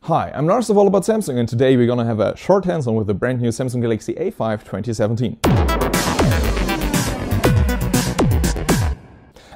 Hi, I'm Lars of All About Samsung, and today we're gonna have a short hands-on with the brand new Samsung Galaxy A5 2017.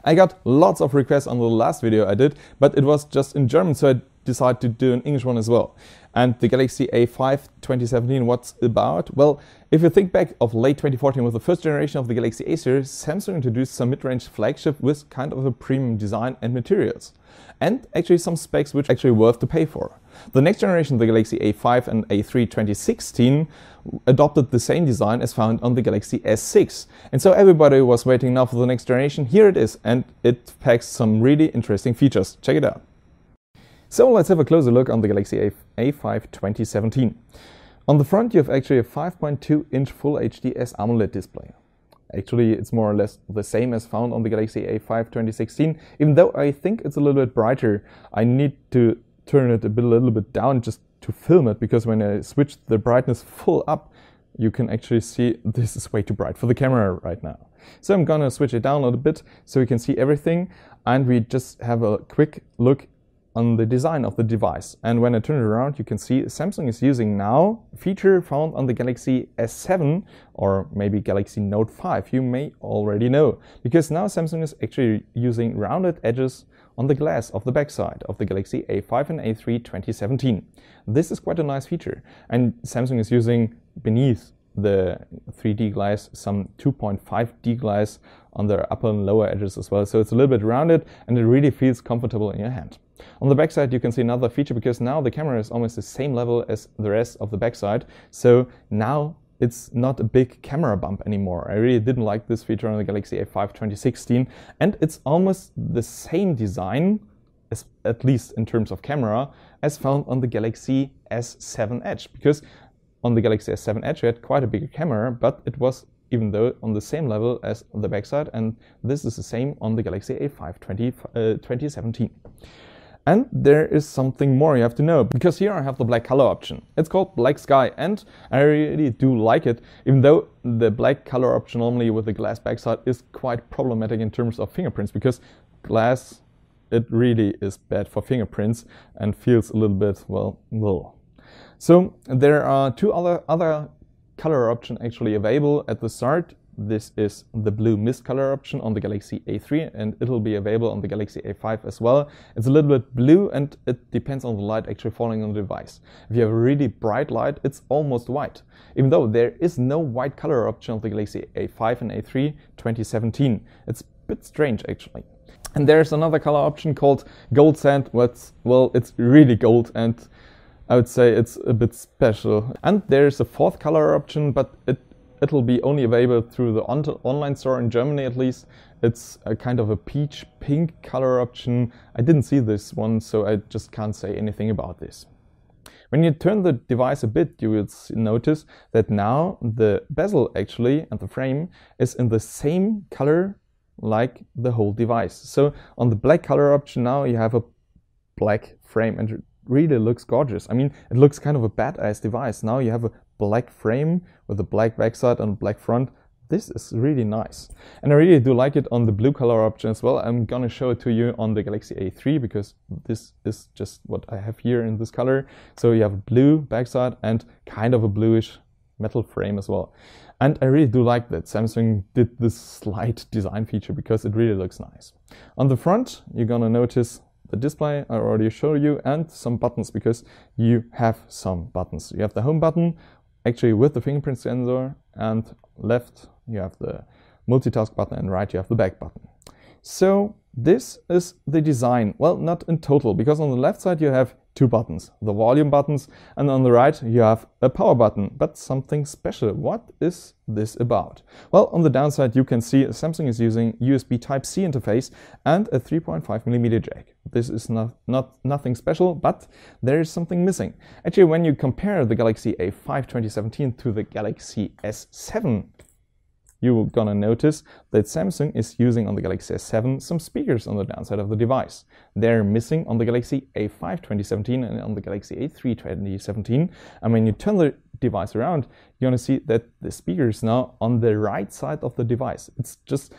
I got lots of requests on the last video I did, but it was just in German, so I decided to do an English one as well. And the Galaxy A5 2017, what's about? Well, if you think back of late 2014 with the first generation of the Galaxy A series, Samsung introduced some mid-range flagship with kind of a premium design and materials. And actually some specs which actually worth to pay for. The next generation of the Galaxy A5 and A3 2016 adopted the same design as found on the Galaxy S6. And so everybody was waiting now for the next generation. Here it is, and it packs some really interesting features. Check it out. So let's have a closer look on the Galaxy A5 2017. On the front you have actually a 5.2-inch Full HD AMOLED display. Actually, it's more or less the same as found on the Galaxy A5 2016, even though I think it's a little bit brighter. I need to turn it a little bit down just to film it, because when I switch the brightness full up, you can actually see this is way too bright for the camera right now. So I'm gonna switch it down a little bit so we can see everything, and we just have a quick look on the design of the device. And when I turn it around, you can see Samsung is using now a feature found on the Galaxy S7 or maybe Galaxy Note 5, you may already know. Because now Samsung is actually using rounded edges on the glass of the backside of the Galaxy A5 and A3 2017. This is quite a nice feature. And Samsung is using beneath the 3D glass some 2.5D glass on the upper and lower edges as well. So it's a little bit rounded and it really feels comfortable in your hand. On the backside you can see another feature, because now the camera is almost the same level as the rest of the backside. So now it's not a big camera bump anymore. I really didn't like this feature on the Galaxy A5 2016, and it's almost the same design, at least in terms of camera, as found on the Galaxy S7 Edge. Because on the Galaxy S7 Edge we had quite a bigger camera, but it was even though on the same level as the backside, and this is the same on the Galaxy A5 2017. And there is something more you have to know, because here I have the black color option. It's called Black Sky, and I really do like it, even though the black color option normally with the glass backside is quite problematic in terms of fingerprints, because glass, it really is bad for fingerprints and feels a little bit, well. So there are two other color options actually available at the start. This is the blue mist color option on the Galaxy A3, and it'll be available on the Galaxy A5 as well. It's a little bit blue and it depends on the light actually falling on the device. If you have a really bright light, it's almost white, even though there is no white color option on the Galaxy A5 and A3 2017. It's a bit strange actually. And there's another color option called Gold Sand. Well, it's really gold, and I would say it's a bit special. And there's a fourth color option, but it'll be only available through the online store in Germany at least. It's a kind of a peach pink color option. I didn't see this one, so I just can't say anything about this. When you turn the device a bit, you will notice that now the bezel actually and the frame is in the same color like the whole device. So on the black color option now you have a black frame, and it really looks gorgeous. I mean, it looks kind of a badass device. Now you have a black frame with a black backside and a black front. This is really nice. And I really do like it on the blue color option as well. I'm gonna show it to you on the Galaxy A3, because this is just what I have here in this color. So you have a blue backside and kind of a bluish metal frame as well. And I really do like that Samsung did this slight design feature, because it really looks nice. On the front, you're gonna notice the display I already showed you, and some buttons, because you have some buttons. You have the home button, actually with the fingerprint sensor, and left you have the multitask button, and right you have the back button. So this is the design. Well, not in total, because on the left side you have two buttons, the volume buttons, and on the right you have a power button, but something special. What is this about? Well, on the downside you can see Samsung is using USB Type-C interface and a 3.5mm jack. This is nothing special, but there is something missing. Actually, when you compare the Galaxy A5 2017 to the Galaxy S7, you're gonna notice that Samsung is using on the Galaxy S7 some speakers on the downside of the device. They're missing on the Galaxy A5 2017 and on the Galaxy A3 2017. And when you turn the device around, you're gonna see that the speaker is now on the right side of the device. It's just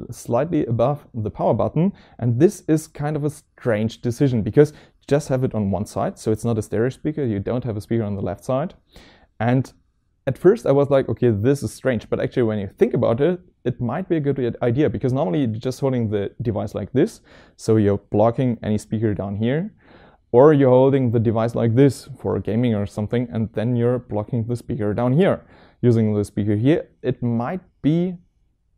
slightly above the power button, and this is kind of a strange decision, because just have it on one side, so it's not a stereo speaker. You don't have a speaker on the left side. And at first I was like, okay, this is strange, but actually when you think about it, it might be a good idea, because normally you're just holding the device like this, so you're blocking any speaker down here, or you're holding the device like this for gaming or something, and then you're blocking the speaker down here. Using the speaker here, it might be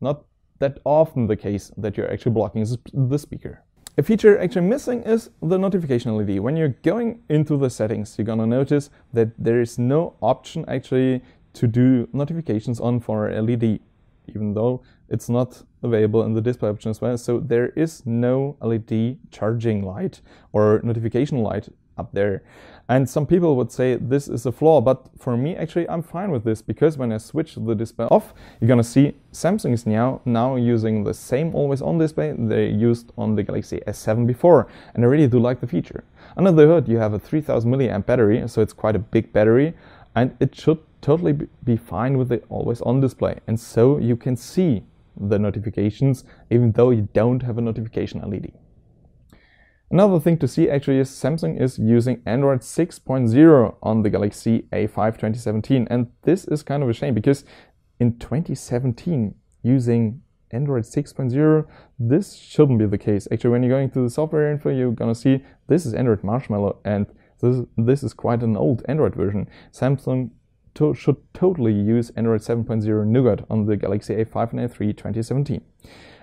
not that often the case that you're actually blocking the speaker. A feature actually missing is the notification LED. When you're going into the settings, you're gonna notice that there is no option actually to do notifications on for LED, even though it's not available in the display option as well. So there is no LED charging light or notification light up there. And some people would say this is a flaw, but for me, actually, I'm fine with this, because when I switch the display off, you're gonna see Samsung is now using the same always-on display they used on the Galaxy S7 before, and I really do like the feature. Under the hood, you have a 3000 mAh battery, so it's quite a big battery, and it should totally be fine with the always-on display, and so you can see the notifications even though you don't have a notification LED. Another thing to see actually is Samsung is using Android 6.0 on the Galaxy A5 2017, and this is kind of a shame, because in 2017 using Android 6.0, this shouldn't be the case. Actually, when you're going to the software info, you're gonna see this is Android Marshmallow, and this is quite an old Android version. Samsung should totally use Android 7.0 Nougat on the Galaxy A5 and A3 2017.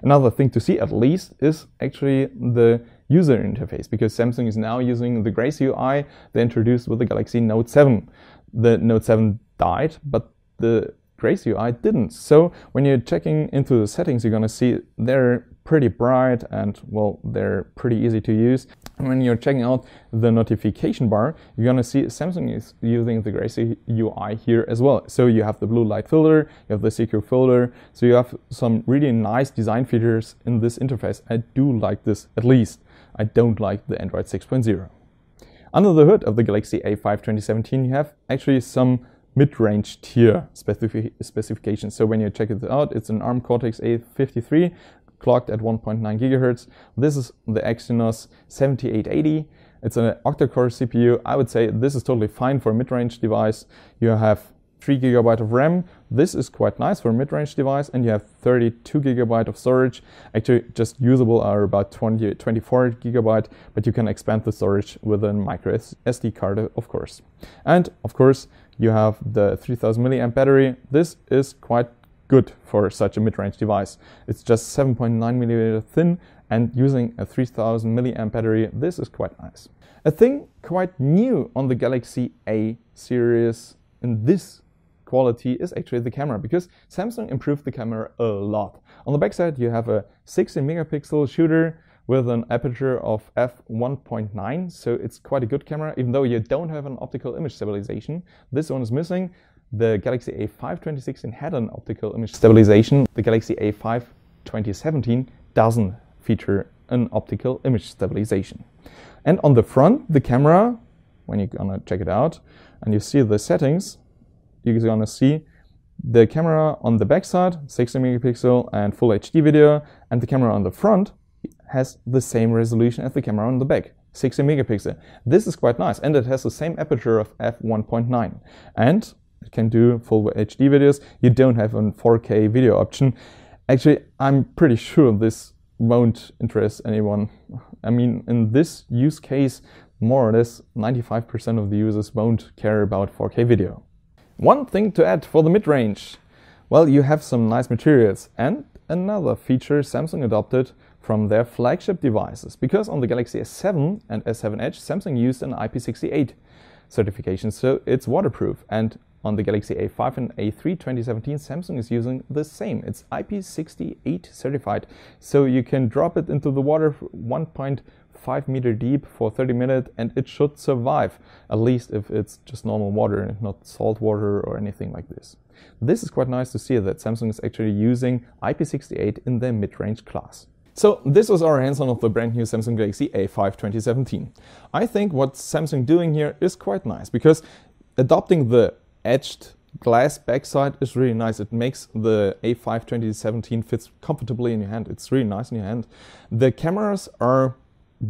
Another thing to see, at least, is actually the user interface, because Samsung is now using the Grace UI they introduced with the Galaxy Note 7. The Note 7 died, but the Grace UI didn't. So when you're checking into the settings, you're gonna see they're pretty bright and, well, they're pretty easy to use. And when you're checking out the notification bar, you're gonna see Samsung is using the Grace UI here as well. So you have the blue light filter, you have the secure filter, so you have some really nice design features in this interface. I do like this, at least. I don't like the Android 6.0. Under the hood of the Galaxy A5 2017, you have actually some mid-range tier specifications. So when you check it out, it's an ARM Cortex-A53 clocked at 1.9 GHz. This is the Exynos 7880. It's an octa-core CPU. I would say this is totally fine for a mid-range device. You have 3 GB of RAM. This is quite nice for a mid-range device, and you have 32 GB of storage. Actually, just usable are about 24 GB, but you can expand the storage with a micro SD card, of course. And of course, you have the 3000 mAh battery. This is quite good for such a mid-range device. It's just 7.9 mm thin, and using a 3000 mAh battery, this is quite nice. A thing quite new on the Galaxy A series in this quality is actually the camera, because Samsung improved the camera a lot. On the backside, you have a 16 megapixel shooter with an aperture of f1.9, so it's quite a good camera, even though you don't have an optical image stabilization. This one is missing. The Galaxy A5 2016 had an optical image stabilization. The Galaxy A5 2017 doesn't feature an optical image stabilization. And on the front, the camera, when you're gonna check it out and you see the settings, you're gonna see the camera on the backside, 16 megapixel and full HD video, and the camera on the front has the same resolution as the camera on the back, 16 megapixel. This is quite nice, and it has the same aperture of f1.9, and it can do full HD videos. You don't have a 4K video option. Actually, I'm pretty sure this won't interest anyone. I mean, in this use case, more or less 95% of the users won't care about 4K video. One thing to add for the mid-range. Well, you have some nice materials, and another feature Samsung adopted from their flagship devices, because on the Galaxy S7 and S7 Edge, Samsung used an IP68 certification, so it's waterproof. And on the Galaxy A5 and A3 2017, Samsung is using the same. It's IP68 certified, so you can drop it into the water 1.5 meter deep for 30 minutes and it should survive, at least if it's just normal water and not salt water or anything like this. This is quite nice to see that Samsung is actually using IP68 in their mid-range class. So this was our hands-on of the brand new Samsung Galaxy A5 2017. I think what Samsung doing here is quite nice, because adopting the edged glass backside is really nice. It makes the A5 2017 fits comfortably in your hand. It's really nice in your hand. The cameras are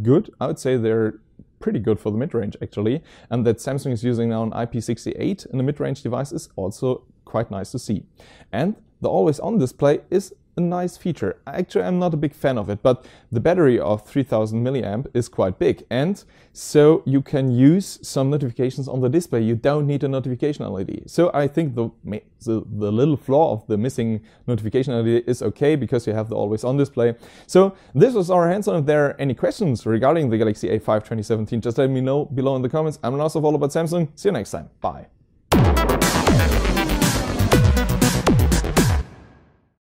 good. I would say they're pretty good for the mid-range actually, and that Samsung is using now an IP68 in a mid-range device is also quite nice to see. And the always-on display is a nice feature. Actually, I'm not a big fan of it, but the battery of 3000 milliamp is quite big, and so you can use some notifications on the display. You don't need a notification LED. So I think the little flaw of the missing notification LED is okay because you have the always-on display. So this was our hands-on. If there are any questions regarding the Galaxy A5 2017, just let me know below in the comments. I'm Lars of All About Samsung. See you next time. Bye.